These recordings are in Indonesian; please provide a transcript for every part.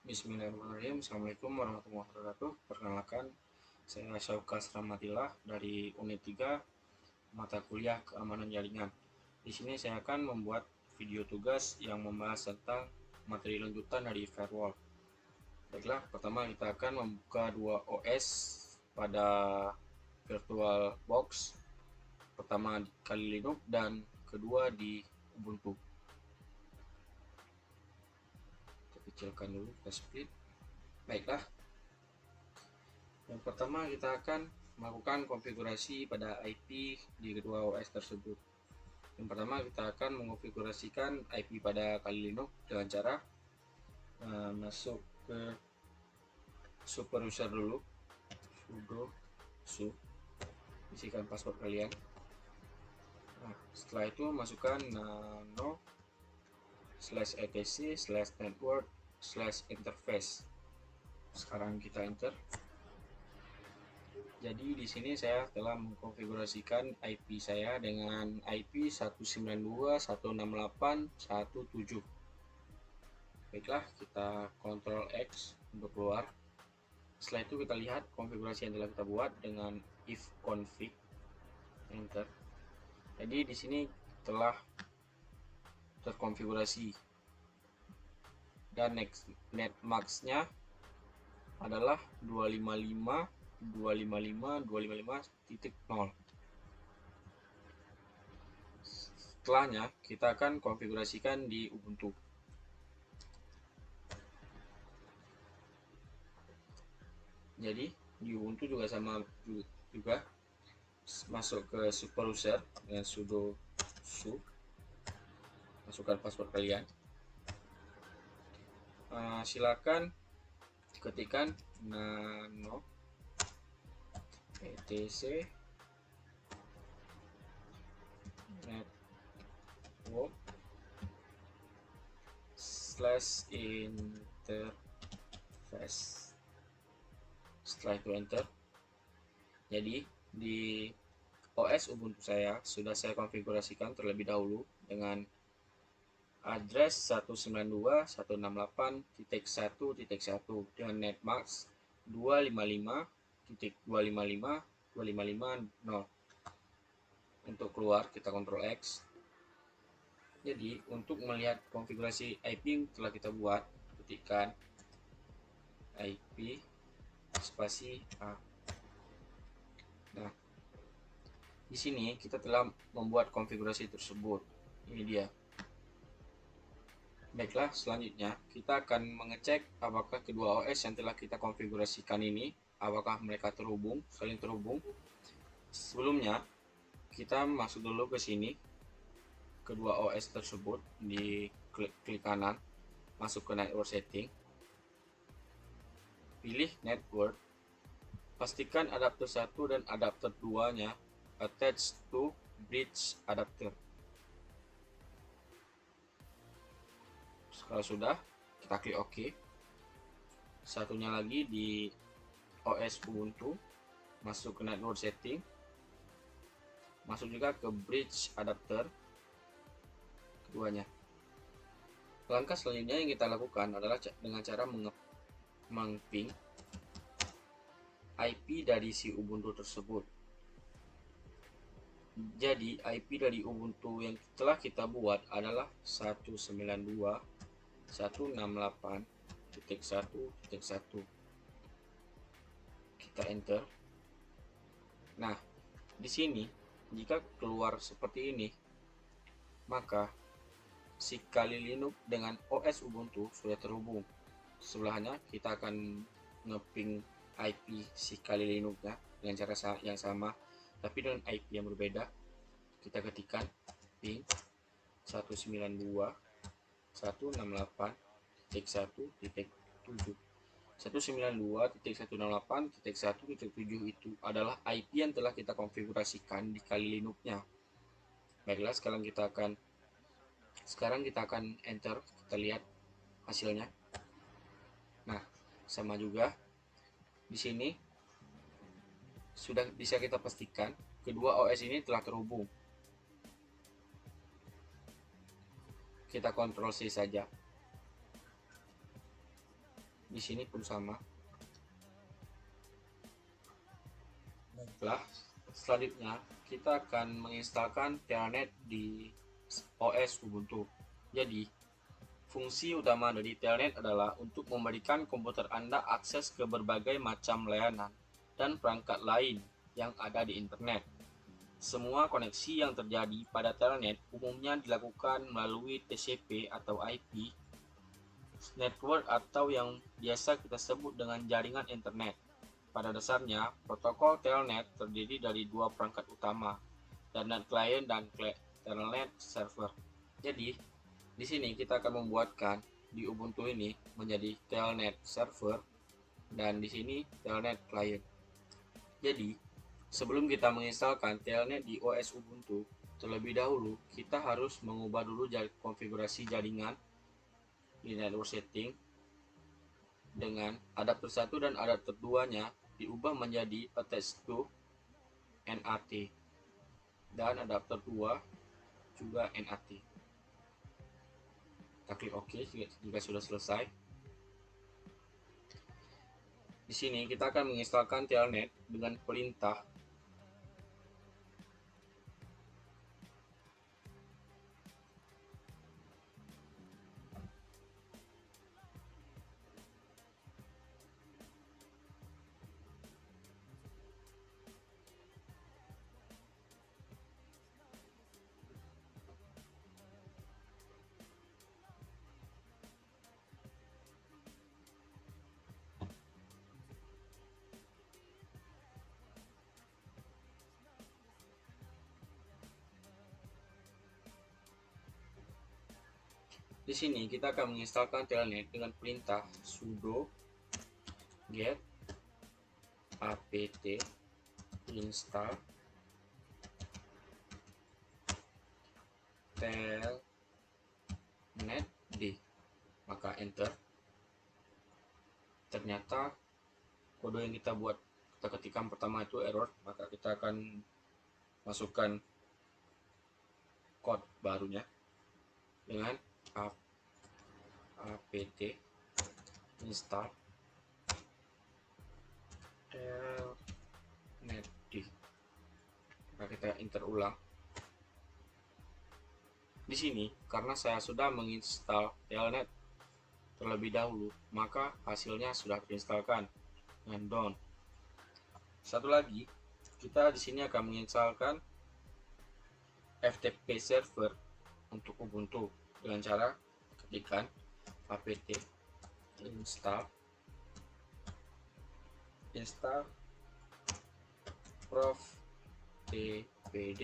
Bismillahirrahmanirrahim. Assalamualaikum warahmatullahi wabarakatuh. Perkenalkan, saya Syaukas Rahmatillah dari Unit 3 Mata Kuliah Keamanan Jaringan. Di sini saya akan membuat video tugas yang membahas tentang materi lanjutan dari firewall. Baiklah, pertama kita akan membuka dua OS pada virtual box. Pertama di Kali Linux dan kedua di Ubuntu. Kecilkan dulu, kita split. Baiklah, yang pertama kita akan melakukan konfigurasi pada IP di kedua OS tersebut. Yang pertama kita akan mengonfigurasikan IP pada Kali Linux dengan cara masuk ke super user dulu, sudo su, isikan password kalian. Nah, setelah itu masukkan nano/etc/network/interface. Sekarang kita enter. Jadi di sini saya telah mengkonfigurasikan IP saya dengan IP 192.168.1.7. Baiklah, kita Ctrl X untuk keluar. Setelah itu kita lihat konfigurasi yang telah kita buat dengan if config, enter. Jadi di sini telah terkonfigurasi dan netmax-nya adalah 255.255.255.0. Setelahnya kita akan konfigurasikan di Ubuntu. Jadi di Ubuntu juga sama juga, masuk ke super user dengan sudo su, masukkan password kalian. Silakan ketikkan nano etc network/interface. Setelah itu enter. Jadi di OS Ubuntu saya sudah saya konfigurasikan terlebih dahulu dengan address 192.168.1.1 dengan netmax 255.255.255.0. Untuk keluar kita Ctrl X. Jadi untuk melihat konfigurasi IP yang telah kita buat, ketikkan IP spasi A. Nah, di sini kita telah membuat konfigurasi tersebut. Ini dia. Baiklah, selanjutnya kita akan mengecek apakah kedua OS yang telah kita konfigurasikan ini, apakah mereka saling terhubung. Sebelumnya, kita masuk dulu ke sini, kedua OS tersebut, di klik kanan, masuk ke network setting, pilih network, pastikan adapter 1 dan adapter 2-nya attached to bridge adapter. Kalau sudah, kita klik OK. Satunya lagi di OS Ubuntu, masuk ke network setting, masuk juga ke bridge adapter keduanya. Langkah selanjutnya yang kita lakukan adalah dengan cara meng-ping IP dari si Ubuntu tersebut. Jadi IP dari Ubuntu yang telah kita buat adalah 192.168.1.1. Kita enter. Nah, di sini jika keluar seperti ini, maka si Kali Linux dengan OS Ubuntu sudah terhubung. Sebelahnya kita akan ngeping IP si Kali Linux-nya dengan cara yang sama, tapi dengan IP yang berbeda. Kita ketikkan ping 192.168.1.7. 192.168.1.7 itu adalah IP yang telah kita konfigurasikan di Kali Linux-nya. Baiklah, sekarang kita akan enter, kita lihat hasilnya. Nah, sama juga di sini sudah bisa kita pastikan kedua OS ini telah terhubung. Kita Ctrl C saja. Di sini pun sama. Baiklah, selanjutnya kita akan menginstalkan Telnet di OS Ubuntu. Jadi, fungsi utama dari Telnet adalah untuk memberikan komputer Anda akses ke berbagai macam layanan dan perangkat lain yang ada di internet. Semua koneksi yang terjadi pada Telnet umumnya dilakukan melalui TCP atau IP network atau yang biasa kita sebut dengan jaringan internet. Pada dasarnya, protokol Telnet terdiri dari dua perangkat utama, Telnet Client dan Telnet Server. Jadi, di sini kita akan membuatkan di Ubuntu ini menjadi Telnet Server dan di sini Telnet Client. Jadi, sebelum kita menginstalkan Telnet di OS Ubuntu, terlebih dahulu kita harus mengubah dulu konfigurasi jaringan di network setting dengan adapter 1 dan adapter 2-nya diubah menjadi attached to NAT dan adapter 2 juga NAT. Kita klik OK jika sudah selesai. Di sini kita akan menginstalkan Telnet dengan perintah Di sini kita akan menginstalkan Telnet dengan perintah sudo get apt install telnet d, maka enter. Ternyata kode yang kita buat, kita ketikkan pertama itu error, maka kita akan masukkan code barunya dengan apt install telnet d, maka kita enter ulang. Di sini karena saya sudah menginstal Telnet terlebih dahulu, maka hasilnya sudah terinstalkan dengan down. Satu lagi, kita di sini akan menginstalkan FTP server untuk Ubuntu dengan cara ketikkan apt install prof tpd.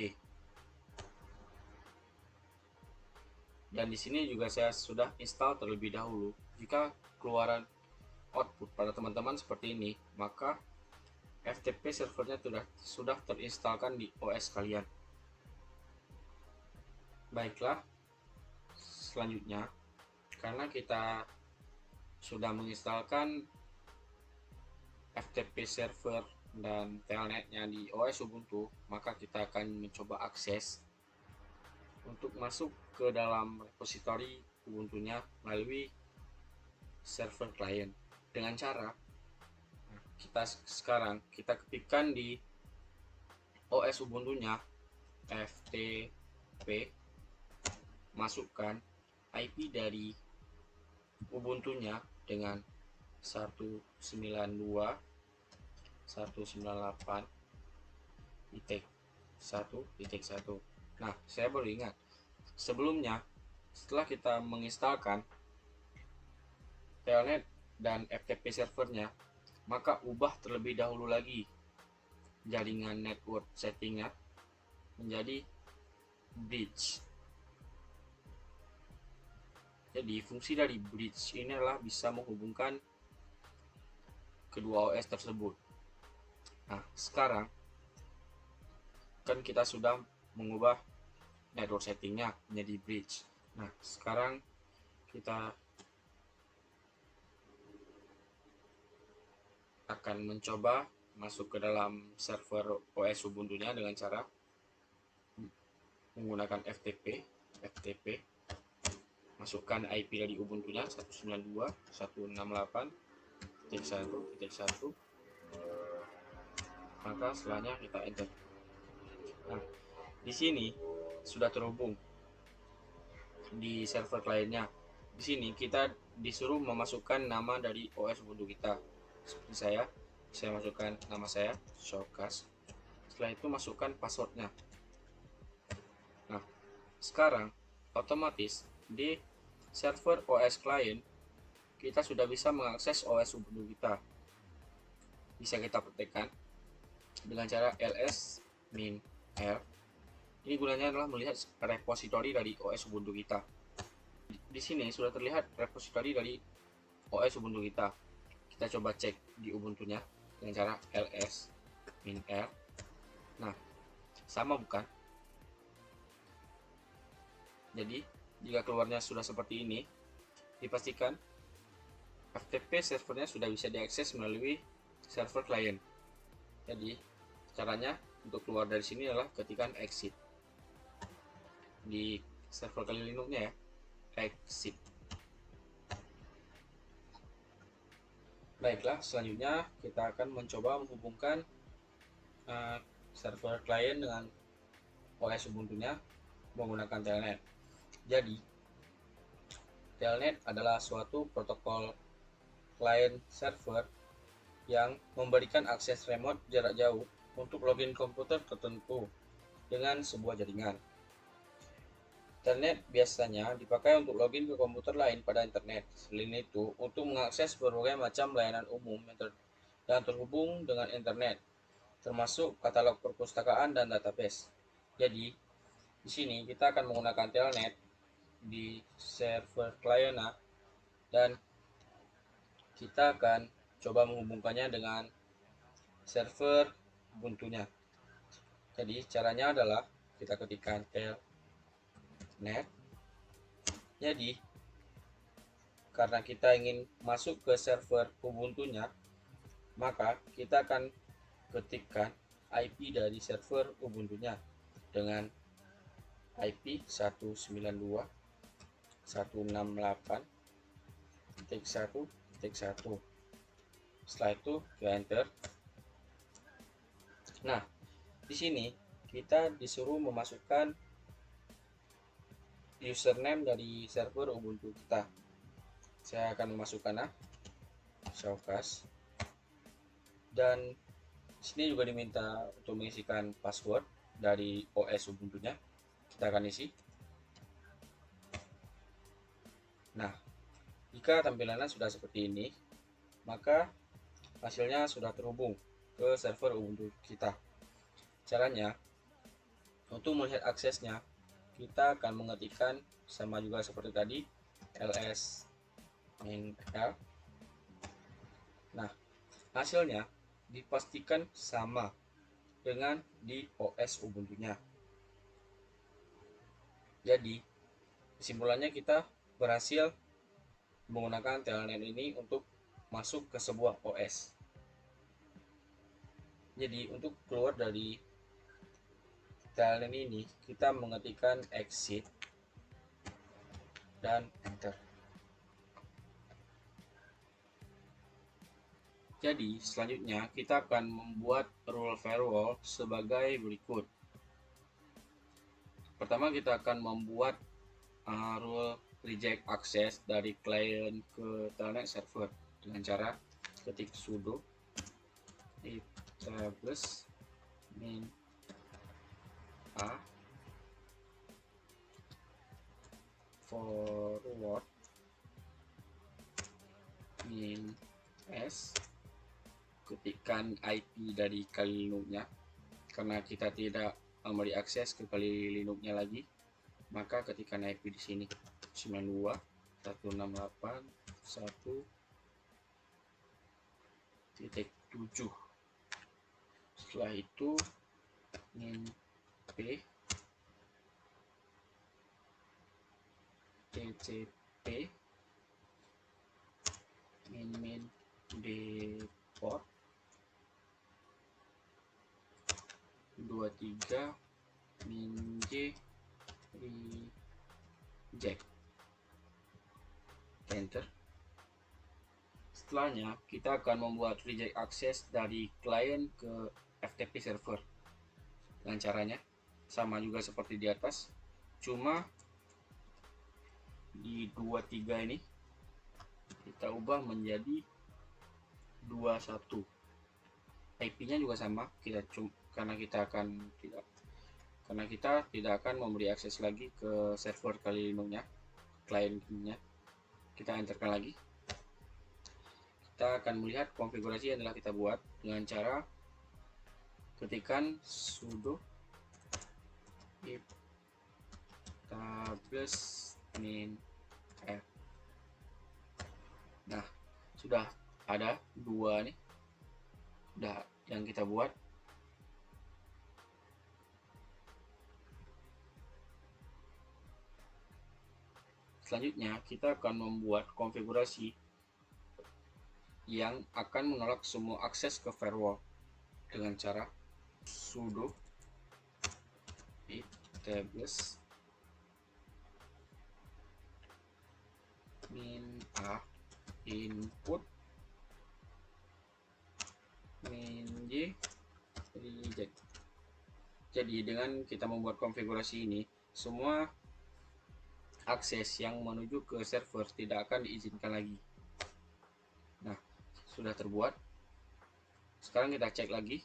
Dan di sini juga saya sudah install terlebih dahulu. Jika keluaran output pada teman-teman seperti ini, maka FTP servernya sudah terinstalkan di OS kalian. Baiklah, selanjutnya karena kita sudah menginstalkan FTP server dan telnetnya di OS Ubuntu, maka kita akan mencoba akses untuk masuk ke dalam repository Ubuntu-nya melalui server client dengan cara kita ketikkan di OS Ubuntu-nya FTP, masukkan IP dari Ubuntu-nya dengan 192.168.1.1. Nah, saya baru ingat, sebelumnya setelah kita menginstalkan Telnet dan FTP servernya, maka ubah terlebih dahulu lagi jaringan network settingnya menjadi bridge. Jadi fungsi dari bridge ini adalah bisa menghubungkan kedua OS tersebut. Nah, sekarang kan kita sudah mengubah network settingnya menjadi bridge. Nah, sekarang kita akan mencoba masuk ke dalam server OS Ubuntu-nya dengan cara menggunakan FTP, masukkan IP dari Ubuntu-nya 192.168 titik 1, maka setelahnya kita enter. Nah, di sini sudah terhubung di server kliennya. Di sini kita disuruh memasukkan nama dari OS Ubuntu kita. Seperti saya masukkan nama saya, Showcase. Setelah itu masukkan passwordnya. Nah, sekarang otomatis di server OS client kita sudah bisa mengakses OS Ubuntu kita. Bisa kita praktekkan dengan cara ls-r. Ini gunanya adalah melihat repositori dari OS Ubuntu kita. Di sini sudah terlihat repositori dari OS Ubuntu kita. Kita coba cek di Ubuntunya dengan cara ls-r. Nah, sama bukan? Jadi, jika keluarnya sudah seperti ini, dipastikan FTP servernya sudah bisa diakses melalui server client. Jadi, caranya untuk keluar dari sini adalah ketikkan exit. Di server Kali Linuxnya ya, exit. Baiklah, selanjutnya kita akan mencoba menghubungkan server client dengan OS Ubuntunya menggunakan telnet. Jadi, telnet adalah suatu protokol client server yang memberikan akses remote jarak jauh untuk login komputer tertentu dengan sebuah jaringan. Telnet biasanya dipakai untuk login ke komputer lain pada internet. Selain itu, untuk mengakses berbagai macam layanan umum yang terhubung dengan internet, termasuk katalog perpustakaan dan database. Jadi, di sini kita akan menggunakan telnet di server client dan kita akan coba menghubungkannya dengan server Ubuntunya. Jadi, caranya adalah kita ketikkan telnet. Jadi, karena kita ingin masuk ke server Ubuntunya, maka kita akan ketikkan IP dari server Ubuntunya dengan IP 192.168.1.1. Setelah itu kita enter. Nah, di sini kita disuruh memasukkan username dari server Ubuntu kita. Saya akan memasukkan Showcase. Dan di sini juga diminta untuk mengisikan password dari OS Ubuntunya. Kita akan isi. Nah, jika tampilannya sudah seperti ini, maka hasilnya sudah terhubung ke server Ubuntu kita. Caranya, untuk melihat aksesnya, kita akan mengetikkan sama juga seperti tadi, ls-r. Nah, hasilnya dipastikan sama dengan di OS Ubuntunya. Jadi, kesimpulannya kita berhasil menggunakan telnet ini untuk masuk ke sebuah OS. Jadi, untuk keluar dari telnet ini, kita mengetikkan exit dan enter. Jadi, selanjutnya kita akan membuat rule firewall sebagai berikut. Pertama, kita akan membuat rule reject access dari client ke telnet server dengan cara ketik sudo establish min a forward min s, ketikkan IP dari Kali Linuxnya. Karena kita tidak memberi akses ke Kali Linuxnya lagi, maka ketikkan IP di sini 92.168.1.7. Setelah itu min p tcp min deport 23 min j reject, enter. Setelahnya kita akan membuat reject access dari client ke FTP server. Dengan caranya sama juga seperti di atas, cuma di 23 ini kita ubah menjadi 21. IP-nya juga sama, karena kita tidak akan memberi akses lagi ke server Kali Lindungnya, kliennya. Kita enterkan lagi. Kita akan melihat konfigurasi yang telah kita buat dengan cara ketikkan sudo establish min f. Nah, sudah ada dua nih, udah yang kita buat. Selanjutnya kita akan membuat konfigurasi yang akan menolak semua akses ke firewall dengan cara sudo establish min a input min j reject. Jadi dengan kita membuat konfigurasi ini, semua akses yang menuju ke server tidak akan diizinkan lagi. Nah, sudah terbuat. Sekarang kita cek lagi.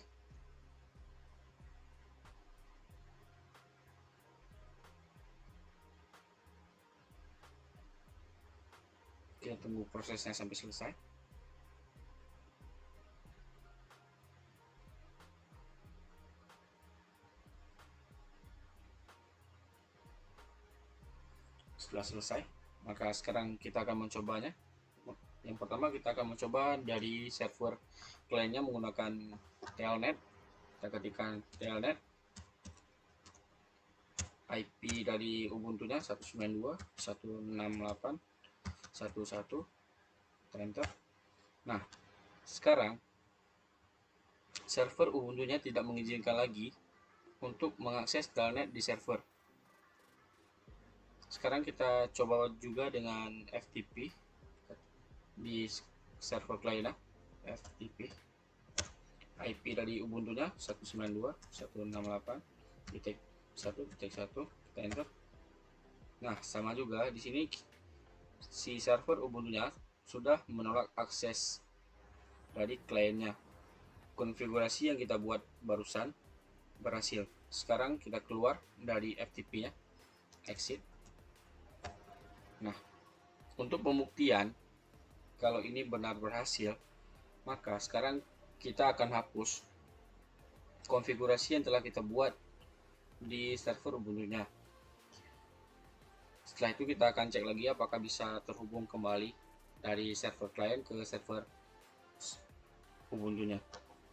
Kita tunggu prosesnya sampai selesai. Setelah selesai, maka sekarang kita akan mencobanya. Yang pertama kita akan mencoba dari server kliennya menggunakan telnet. Kita ketikkan telnet, IP dari Ubuntu-nya 192.168.1.1, enter. Nah, sekarang server Ubuntu-nya tidak mengizinkan lagi untuk mengakses telnet di server. Sekarang kita coba juga dengan FTP di server kliennya. FTP IP dari Ubuntu-nya 192.168.1.1, kita enter. Nah, sama juga di sini si server Ubuntu-nya sudah menolak akses dari kliennya. Konfigurasi yang kita buat barusan berhasil. Sekarang kita keluar dari FTP-nya, exit. Nah, untuk pembuktian kalau ini benar berhasil, maka sekarang kita akan hapus konfigurasi yang telah kita buat di server Ubuntu-nya. Setelah itu kita akan cek lagi apakah bisa terhubung kembali dari server klien ke server Ubuntu-nya.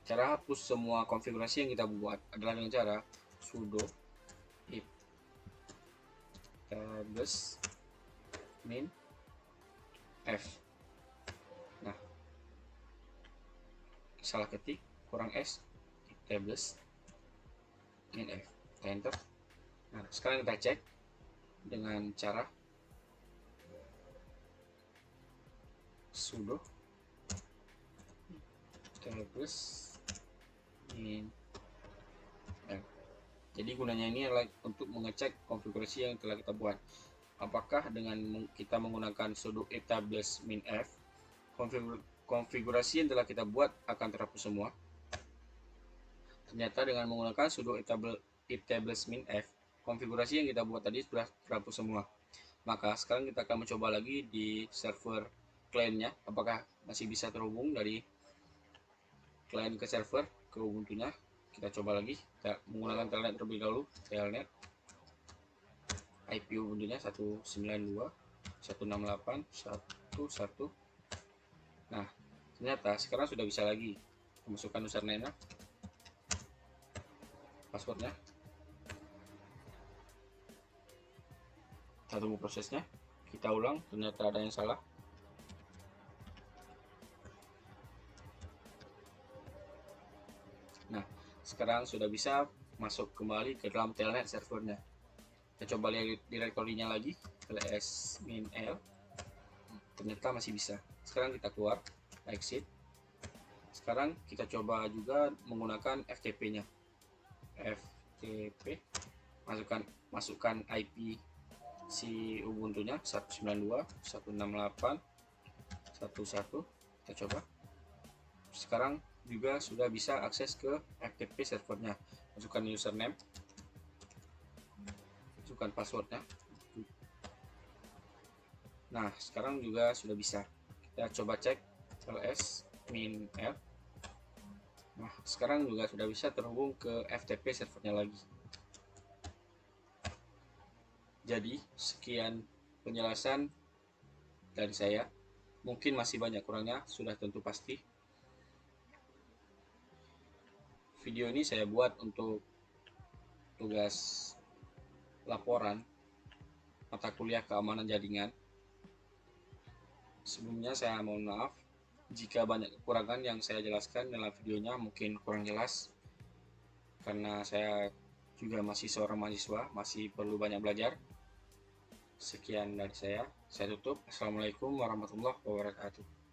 Cara hapus semua konfigurasi yang kita buat adalah dengan cara sudo establish min f. Nah, salah ketik, kurang s, establish min f, kita enter. Nah, sekarang kita cek dengan cara sudo establish min f. Jadi gunanya ini adalah untuk mengecek konfigurasi yang telah kita buat. Apakah dengan kita menggunakan sudo establish min f, konfigurasi yang telah kita buat akan terhapus semua. Ternyata dengan menggunakan sudo establish min f, konfigurasi yang kita buat tadi sudah terhapus semua. Maka sekarang kita akan mencoba lagi di server kliennya, apakah masih bisa terhubung dari klien ke server ke Ubuntu-nya. Kita coba lagi, kita menggunakan telnet terlebih dahulu. Telnet IP Ubuntu-nya 192.168.1.1. Nah, ternyata sekarang sudah bisa lagi. Masukkan username-nya, passwordnya. Kita tunggu prosesnya. Kita ulang, ternyata ada yang salah. Nah, sekarang sudah bisa masuk kembali ke dalam telnet servernya. Kita coba lihat direktorinya lagi, ls min l. Ternyata masih bisa. Sekarang kita keluar. exit. Sekarang kita coba juga menggunakan FTP nya. FTP, masukkan IP si Ubuntu nya 192.168.1.1. Kita coba. Sekarang juga sudah bisa akses ke FTP servernya. Masukkan username, masukkan passwordnya. Nah, sekarang juga sudah bisa. Kita coba cek ls-min-r. Nah, sekarang juga sudah bisa terhubung ke FTP servernya lagi. Jadi, sekian penjelasan dari saya. Mungkin masih banyak kurangnya, sudah tentu pasti. Video ini saya buat untuk tugas laporan mata kuliah keamanan jaringan. Sebelumnya saya mohon maaf jika banyak kekurangan yang saya jelaskan dalam videonya mungkin kurang jelas, karena saya juga masih seorang mahasiswa, masih perlu banyak belajar. Sekian dari saya tutup. Assalamualaikum warahmatullahi wabarakatuh.